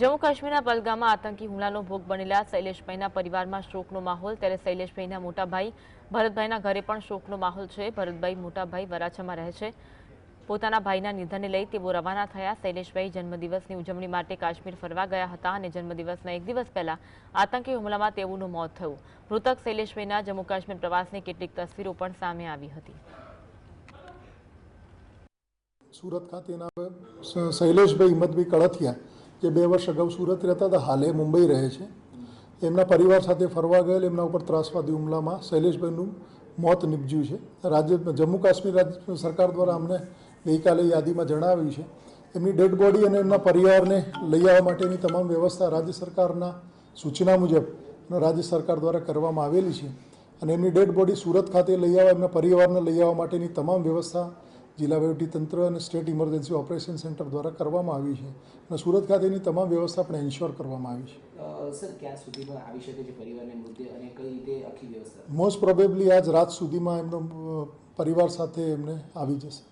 જમ્મુ કાશ્મીરના પહલગામમાં આતંકી હુમલાનો ભોગ બનેલા શૈલેષભાઈના પરિવારમાં શોકનો માહોલ। ત્યારે શૈલેષભાઈના મોટા ભાઈ ભરતભાઈના ઘરે પણ શોકનો માહોલ છે। ભરતભાઈ મોટા ભાઈ વરાછામાં રહે છે। પોતાના ભાઈના નિધનને લઈ તેઓ રવાના થયા। શૈલેષભાઈ જન્મદિવસની ઉજવણી માટે કાશ્મીર ફરવા ગયા હતા અને જન્મદિવસના એક દિવસ પહેલા આતંકી હુમલામાં તેઓનું મોત થયું। મૃતક શૈલેષભાઈના જમ્મુ કાશ્મીર પ્રવાસની કેટલીક તસવીરો પણ સામે આવી હતી। सूरत खातेના શૈલેષભાઈ હિંમતભાઈ કળથિયા જે 2 વર્ષ અગાઉ સુરત રહેતા હતા, હાલે મુંબઈ રહે છે। એમના પરિવાર સાથે ફરવા ગયેલ એમના ઉપર ત્રાસવાદી હુમલામાં શૈલેષભાઈનું મોત નીપજ્યું છે। જમ્મુ કાશ્મીર રાજ્ય સરકાર દ્વારા અમને ગઈકાલે યાદીમાં જણાવ્યું છે। એમની ડેડ બોડી અને એમના પરિવારને લઈ આવવા માટેની તમામ વ્યવસ્થા રાજ્ય સરકારના સૂચના મુજબ રાજ્ય સરકાર દ્વારા કરવામાં આવેલી છે અને એમની ડેડ બોડી સુરત ખાતે લઈ આવવા, એમના પરિવારને લઈ આવવા માટેની તમામ વ્યવસ્થા જિલ્લા વહીવટીતંત્ર અને સ્ટેટ ઇમરજન્સી ઓપરેશન સેન્ટર દ્વારા કરવામાં આવી છે અને સુરત ખાતેની તમામ વ્યવસ્થા પણ એન્શ્યોર કરવામાં આવી છે। સર, ક્યાં સુધીમાં આવી શકે છે પરિવારને મૃતદેહ અને કઈ રીતે આખી વ્યવસ્થા? મોસ્ટ પ્રોબેબલી આજ રાત સુધીમાં એમનો પરિવાર સાથે એમને આવી જશે।